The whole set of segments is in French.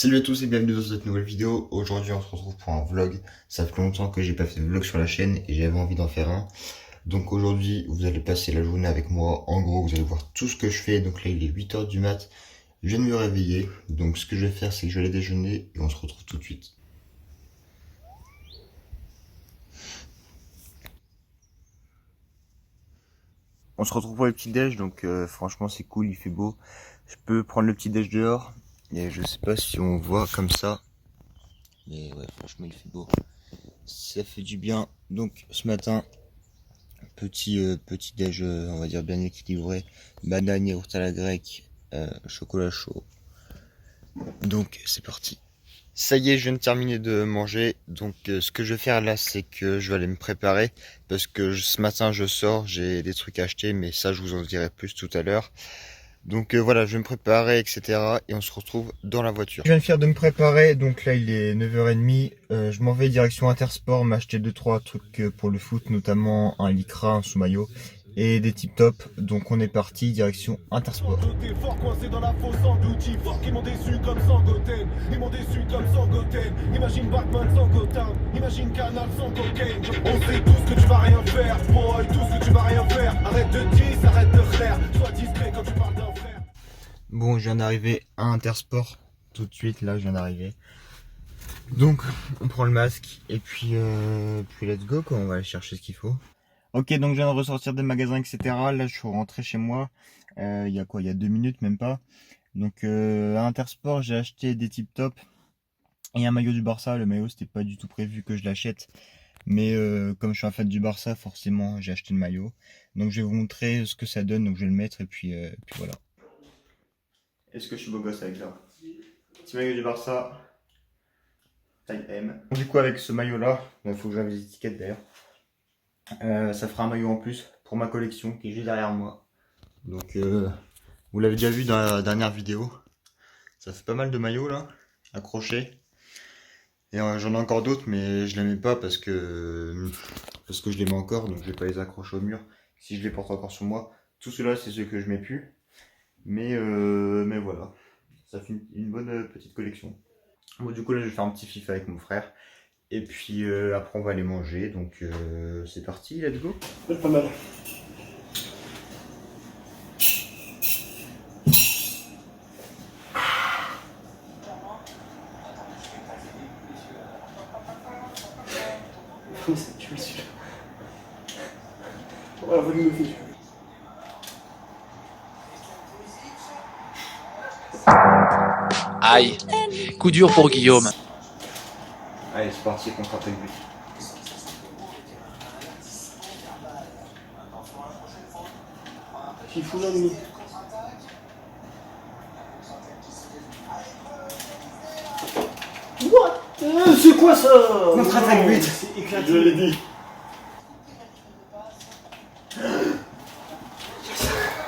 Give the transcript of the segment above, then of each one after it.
Salut à tous et bienvenue dans cette nouvelle vidéo. Aujourd'hui on se retrouve pour un vlog. Ça fait longtemps que j'ai pas fait de vlog sur la chaîne et j'avais envie d'en faire un. Donc aujourd'hui vous allez passer la journée avec moi. En gros vous allez voir tout ce que je fais. Donc là il est 8 h du mat. Je viens de me réveiller. Donc ce que je vais faire c'est que je vais aller déjeuner et on se retrouve tout de suite. On se retrouve pour le petit déj, donc franchement c'est cool, il fait beau. Je peux prendre le petit déj dehors et je sais pas si on voit comme ça. Mais ouais franchement il fait beau. Ça fait du bien. Donc ce matin, petit déj on va dire bien équilibré. Banane, yaourt à la grecque, chocolat chaud. Donc c'est parti. Ça y est, je viens de terminer de manger. Donc ce que je vais faire là, c'est que je vais aller me préparer. Parce que ce matin je sors, j'ai des trucs à acheter, mais ça je vous en dirai plus tout à l'heure. Donc voilà, je vais me préparer, etc. Et on se retrouve dans la voiture. Je viens de finir de me préparer, donc là il est 9h30. Je m'en vais direction Intersport, m'acheter 2-3 trucs pour le foot, notamment un lycra, un sous-maillot et des tip top. Donc on est parti direction Intersport. Fort coincé dans la fosse englouti, fort qui m'ont déçu comme sans Goten. Ils m'ont déçu comme sans Goten. Imagine Batman sans Gotham, imagine Canal sans cocaine. On sait tout ce que tu vas rien faire, boy, tout ce que tu vas rien faire. Arrête de dire, arrête de faire, sois discret quand tu parles d'un frère. Bon, je viens d'arriver à Intersport, tout de suite, là je viens d'arriver. Donc on prend le masque et puis let's go quoi, on va aller chercher ce qu'il faut. Ok, donc je viens de ressortir des magasins, etc. Là, je suis rentré chez moi. Il y a quoi? Il y a 2 minutes, même pas. Donc, à Intersport, j'ai acheté des tip top et un maillot du Barça. Le maillot, c'était pas du tout prévu que je l'achète. Mais comme je suis un fan du Barça, forcément, j'ai acheté le maillot. Donc, je vais vous montrer ce que ça donne. Donc, je vais le mettre et puis voilà. Est-ce que je suis beau gosse avec ça? Petit maillot du Barça, taille M. Du coup, avec ce maillot-là, il faut que j'enlève les étiquettes d'ailleurs. Ça fera un maillot en plus pour ma collection qui est juste derrière moi. Donc vous l'avez déjà vu dans la dernière vidéo. Ça fait pas mal de maillots là, accrochés. Et j'en ai encore d'autres mais je les mets pas parce que je les mets encore, donc je vais pas les accrocher au mur. Si je les porte encore sur moi. Tout cela c'est ceux que je mets plus. Mais voilà. Ça fait une bonne petite collection. Bon du coup là je vais faire un petit FIFA avec mon frère. Et puis après on va aller manger, donc c'est parti, let's go. C'est pas mal. C'est tué celui-là. Voilà, vous me faites. Aïe, coup dur pour Guillaume. Allez c'est parti, contre-attaque but. Qui fout la nuit. What? C'est quoi ça? Contre-attaque but. C'est éclaté. Je l'ai dit.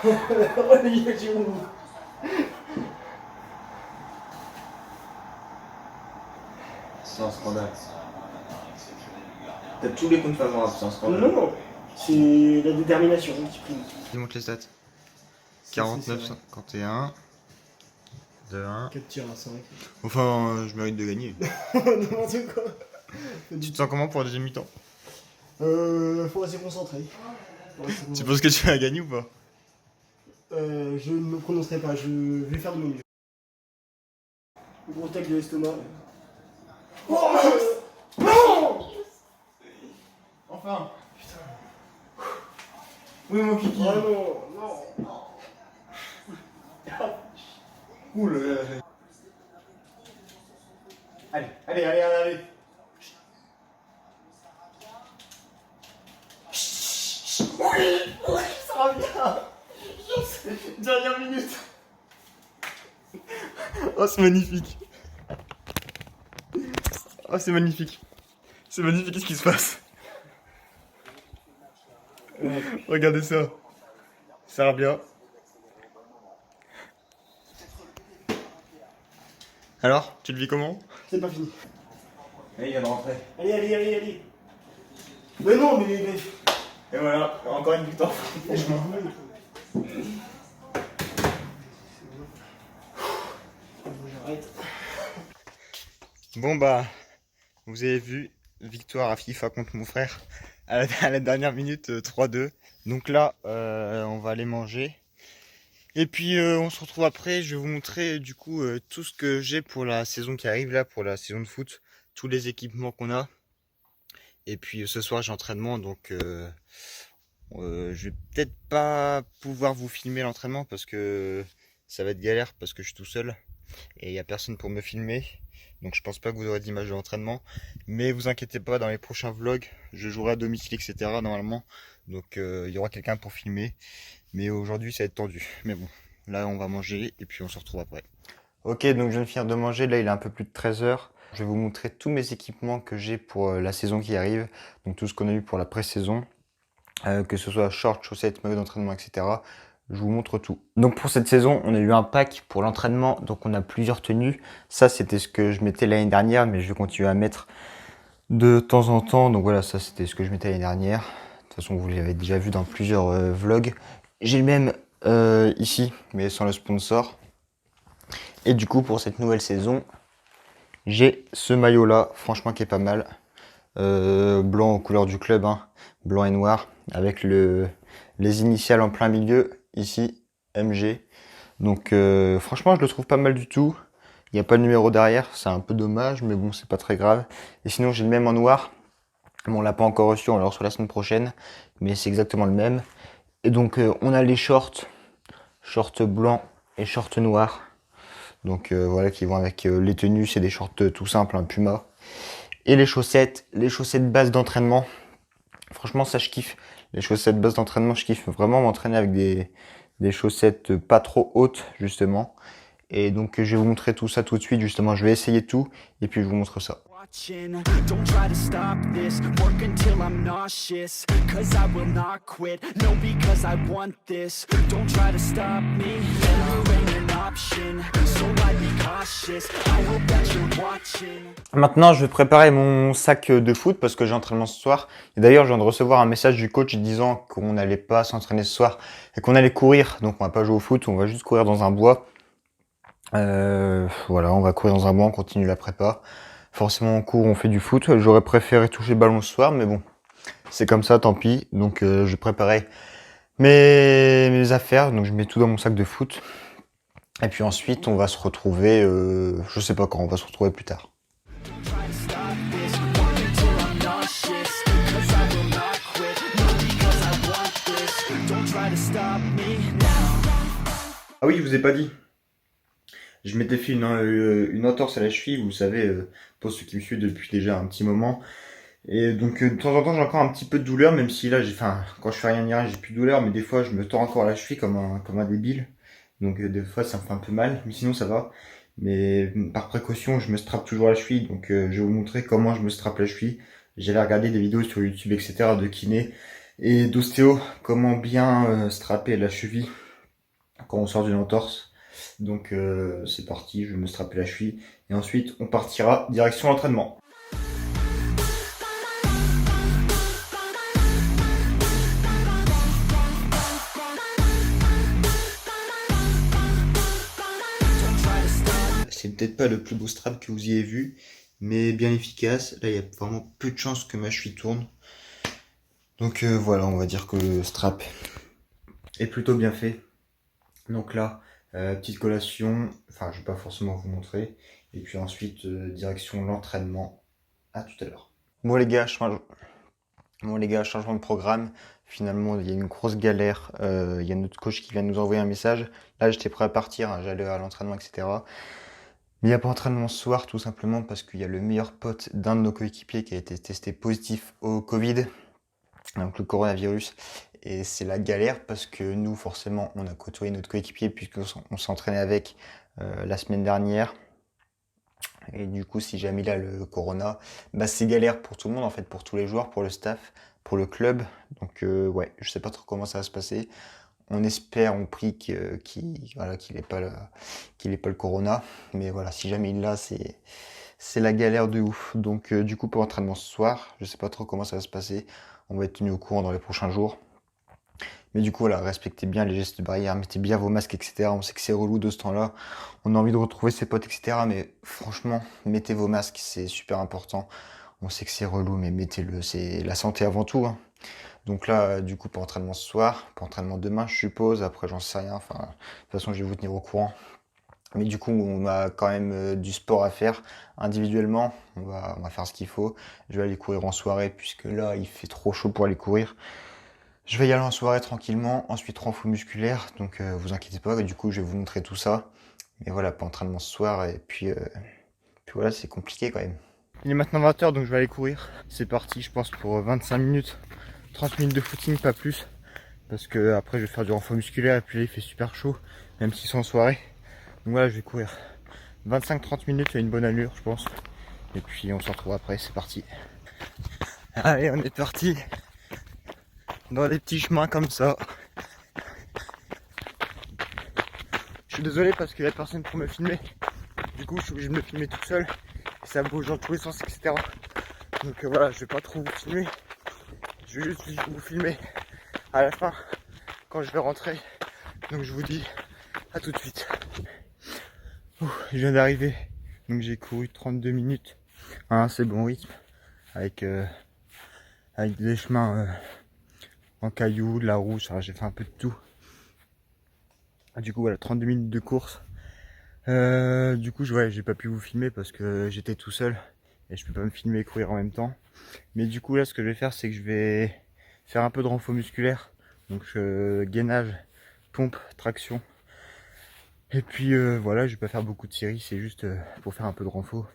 Oh les gars, j'ai mon. C'est un scandale. T'as tous les comptes favorables, c'est un scandale. Non, c'est la détermination qui prime. Il montre les stats. 49, 51, 2-1. 4 tirs à 5. Enfin, je mérite de gagner. N'importe quoi. Tu te sens comment pour la deuxième mi-temps? Faut rester concentré. Tu penses que tu vas gagner ou pas? Je ne me prononcerai pas, je vais faire de mon mieux. Gros tac de l'estomac. Oh non! Enfin. Oui mon kiki. Oh non, non. Ouh là là. Allez, allez, allez, allez. Oui, ça va bien. Dernière minute. Oh c'est magnifique. Oh c'est magnifique. C'est magnifique, qu'est-ce qui se passe? Regardez ça. Ça va bien. Alors, tu le vis comment? C'est pas fini. Et il vient de rentrer. Allez, allez, allez, allez. Mais non, mais. Et voilà, encore une victoire. Franchement. J'arrête. Bon bah, vous avez vu, victoire à FIFA contre mon frère à la dernière minute 3-2. Donc là, on va aller manger. Et puis on se retrouve après, je vais vous montrer du coup tout ce que j'ai pour la saison qui arrive là, pour la saison de foot, tous les équipements qu'on a. Et puis ce soir j'ai entraînement, donc je vais peut-être pas pouvoir vous filmer l'entraînement parce que ça va être galère parce que je suis tout seul et il y a personne pour me filmer. Donc je pense pas que vous aurez d'image de l'entraînement. Mais vous inquiétez pas, dans les prochains vlogs, je jouerai à domicile, etc. normalement. Donc il y aura quelqu'un pour filmer. Mais aujourd'hui ça va être tendu. Mais bon, là on va manger et puis on se retrouve après. Ok, donc je viens de finir de manger, là il est un peu plus de 13 heures. Je vais vous montrer tous mes équipements que j'ai pour la saison qui arrive. Donc tout ce qu'on a eu pour la pré-saison. Que ce soit shorts, chaussettes, maillots d'entraînement, etc. Je vous montre tout. Donc pour cette saison, on a eu un pack pour l'entraînement, donc on a plusieurs tenues. Ça, c'était ce que je mettais l'année dernière, mais je vais continuer à mettre de temps en temps. Donc voilà, ça c'était ce que je mettais l'année dernière. De toute façon, vous l'avez déjà vu dans plusieurs vlogs. J'ai le même ici, mais sans le sponsor. Et du coup, pour cette nouvelle saison, j'ai ce maillot-là, franchement qui est pas mal. Blanc aux couleurs du club, hein, blanc et noir, avec les initiales en plein milieu, ici, MG. Donc franchement, je le trouve pas mal du tout. Il n'y a pas le numéro derrière, c'est un peu dommage, mais bon, c'est pas très grave. Et sinon, j'ai le même en noir. Bon, on l'a pas encore reçu, on l'a reçu la semaine prochaine, mais c'est exactement le même. Et donc, on a les shorts blancs et shorts noirs. Donc voilà, qui vont avec les tenues, c'est des shorts tout simples, un Puma. Et les chaussettes base d'entraînement. Franchement, ça, je kiffe. Les chaussettes base d'entraînement, je kiffe vraiment m'entraîner avec des chaussettes pas trop hautes, justement. Et donc, je vais vous montrer tout ça tout de suite, justement. Je vais essayer tout, et puis je vous montre ça. Don't try to stop this, work until I'm nauseous, cause I will not quit, no because I want this, don't try to stop me, failure ain't an option, so I'd be cautious, I hope that you're watching. Maintenant, je vais préparer mon sac de foot parce que j'ai entraînement ce soir. Et d'ailleurs, je viens de recevoir un message du coach disant qu'on n'allait pas s'entraîner ce soir et qu'on allait courir. Donc, on va pas jouer au foot, on va juste courir dans un bois. Voilà, on va courir dans un bois, on continue la prépa. Forcément, on court, on fait du foot. J'aurais préféré toucher le ballon ce soir, mais bon, c'est comme ça, tant pis. Donc, je préparais mes affaires. Donc, je mets tout dans mon sac de foot. Et puis ensuite, on va se retrouver, je sais pas quand, on va se retrouver plus tard. Try to stop this, work until I'm nauseous, cause I will not quit, no because I want this, don't try to stop me now. Ah oui, je vous ai pas dit. Je m'étais fait une entorse à la cheville, vous savez, pour ceux qui me suivent depuis déjà un petit moment. Et donc de temps en temps j'ai encore un petit peu de douleur, même si là quand je fais rien ni rien j'ai plus de douleur, mais des fois je me tords encore la cheville comme un débile. Donc des fois ça me fait un peu mal, mais sinon ça va. Mais par précaution je me strappe toujours la cheville, donc je vais vous montrer comment je me strappe la cheville. J'allais regarder des vidéos sur YouTube, etc. de kiné et d'ostéo, comment bien strapper la cheville quand on sort d'une entorse. Donc c'est parti, je vais me strapper la cheville et ensuite on partira direction l'entraînement. C'est peut-être pas le plus beau strap que vous ayez vu, mais bien efficace. Là il y a vraiment peu de chances que ma cheville tourne. Donc voilà, on va dire que le strap est plutôt bien fait. Donc là, petite collation, enfin je vais pas forcément vous montrer. Et puis ensuite, direction l'entraînement. À tout à l'heure. Bon les gars, changement de programme. Finalement, il y a une grosse galère. Il y a notre coach qui vient de nous envoyer un message. Là, j'étais prêt à partir, hein, j'allais à l'entraînement, etc. Mais il n'y a pas d'entraînement ce soir, tout simplement parce qu'il y a le meilleur pote d'un de nos coéquipiers qui a été testé positif au Covid, donc le coronavirus. Et c'est la galère parce que nous, forcément, on a côtoyé notre coéquipier puisqu'on s'entraînait avec la semaine dernière. Et du coup, si jamais il a le corona, bah c'est galère pour tout le monde, en fait, pour tous les joueurs, pour le staff, pour le club. Donc ouais, je sais pas trop comment ça va se passer. On espère, on prie qu'il ait pas le corona. Mais voilà, si jamais il l'a, c'est la galère de ouf. Donc du coup, pour l'entraînement ce soir, je sais pas trop comment ça va se passer. On va être tenu au courant dans les prochains jours. Mais du coup, voilà, respectez bien les gestes barrières, mettez bien vos masques, etc. On sait que c'est relou de ce temps-là. On a envie de retrouver ses potes, etc. Mais franchement, mettez vos masques, c'est super important. On sait que c'est relou, mais mettez-le. C'est la santé avant tout, hein. Donc là, du coup, pour entraînement ce soir, pour entraînement demain, je suppose. Après, j'en sais rien. Enfin, de toute façon, je vais vous tenir au courant. Mais du coup, on a quand même du sport à faire individuellement. On va faire ce qu'il faut. Je vais aller courir en soirée, puisque là, il fait trop chaud pour aller courir. Je vais y aller en soirée tranquillement, ensuite renfort musculaire, donc vous inquiétez pas, du coup je vais vous montrer tout ça. Mais voilà, pas entraînement ce soir, et puis voilà, c'est compliqué quand même. Il est maintenant 20 h, donc je vais aller courir. C'est parti, je pense, pour 25 minutes, 30 minutes de footing, pas plus. Parce que après je vais faire du renfort musculaire, et puis là il fait super chaud, même si c'est en soirée. Donc voilà, je vais courir 25-30 minutes à une bonne allure, je pense. Et puis on se retrouve après, c'est parti. Allez, on est parti dans des petits chemins comme ça. Je suis désolé parce qu'il n'y a personne pour me filmer. Du coup, je suis obligé de me filmer tout seul. Et ça bouge dans tous les sens, etc. Donc voilà, je vais pas trop vous filmer. Je vais juste vous filmer à la fin quand je vais rentrer. Donc je vous dis à tout de suite. Je viens d'arriver. Donc j'ai couru 32 minutes. À un assez bon rythme. Avec des chemins en cailloux, de la rouge. J'ai fait un peu de tout. Du coup voilà, 32 minutes de course. Du coup j'ai pas pu vous filmer parce que j'étais tout seul et je peux pas me filmer et courir en même temps. Mais du coup là ce que je vais faire, c'est que je vais faire un peu de renfort musculaire. Donc gainage, pompe, traction. Et puis voilà, je vais pas faire beaucoup de séries, c'est juste pour faire un peu de renfort.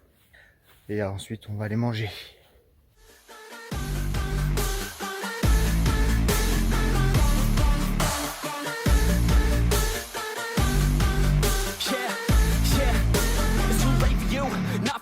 Et ensuite on va aller manger.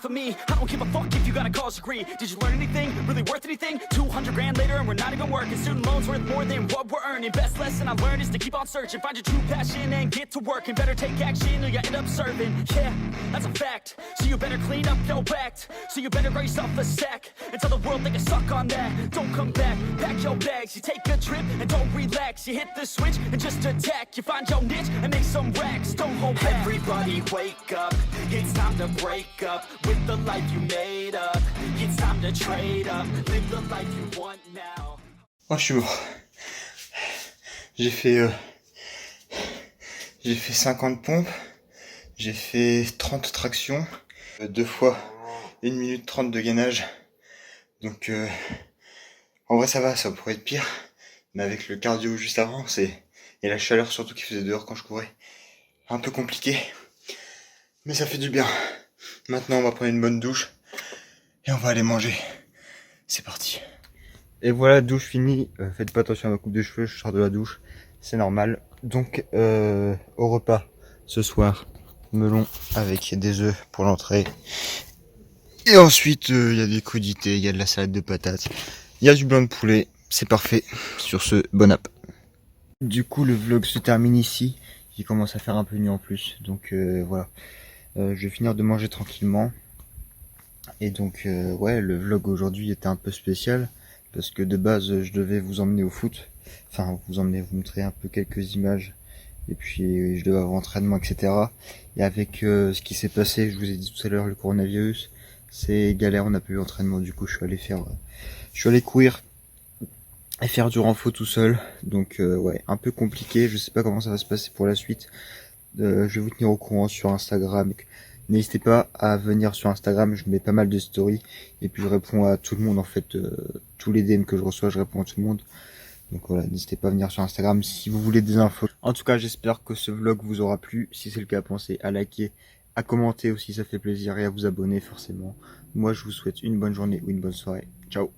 For me, I don't give a fuck if you got a college degree. Did you learn anything? Really worth anything? 200 grand later and we're not even working. Student loans worth more than what we're earning. Best lesson I learned is to keep on searching. Find your true passion and get to work. And better take action or you end up serving. Yeah, that's a fact. So you better clean up your act. So you better raise yourself a sack. And tell the world they can suck on that. Don't come back, pack your bags. You take a trip and don't relax. You hit the switch and just attack. You find your niche and make some racks. Don't hold back. Everybody wake up. It's time to break up with the life you made up. It's time to trade up. Live the life you want now. Oh, je suis mort. J'ai fait 50 pompes. J'ai fait 30 tractions. 2 fois 1 minute 30 de gainage. Donc en vrai ça va, ça pourrait être pire. Mais avec le cardio juste avant, et la chaleur surtout qui faisait dehors quand je courais, un peu compliqué. Mais ça fait du bien. Maintenant on va prendre une bonne douche et on va aller manger. C'est parti. Et voilà, douche finie. Faites pas attention à ma coupe de cheveux, je sors de la douche, c'est normal. Donc au repas ce soir, melon avec des œufs pour l'entrée. Et ensuite il y a des crudités, il y a de la salade de patates, il y a du blanc de poulet. C'est parfait. Sur ce, bon app. Du coup le vlog se termine ici. Il commence à faire un peu nuit en plus. Donc voilà. Je vais finir de manger tranquillement. Et donc ouais, le vlog aujourd'hui était un peu spécial parce que de base je devais vous emmener au foot, enfin vous montrer un peu quelques images et puis je devais avoir entraînement, etc. Et avec ce qui s'est passé, je vous ai dit tout à l'heure, le coronavirus, c'est galère, on n'a pas eu entraînement. Du coup je suis allé courir et faire du renfort tout seul. Donc ouais, un peu compliqué, je sais pas comment ça va se passer pour la suite. Je vais vous tenir au courant sur Instagram. N'hésitez pas à venir sur Instagram, je mets pas mal de stories et puis je réponds à tout le monde en fait, tous les DM que je reçois, je réponds à tout le monde. Donc voilà, n'hésitez pas à venir sur Instagram si vous voulez des infos. En tout cas, j'espère que ce vlog vous aura plu. Si c'est le cas, pensez à liker, à commenter aussi, ça fait plaisir, et à vous abonner forcément. Moi, je vous souhaite une bonne journée ou une bonne soirée. Ciao.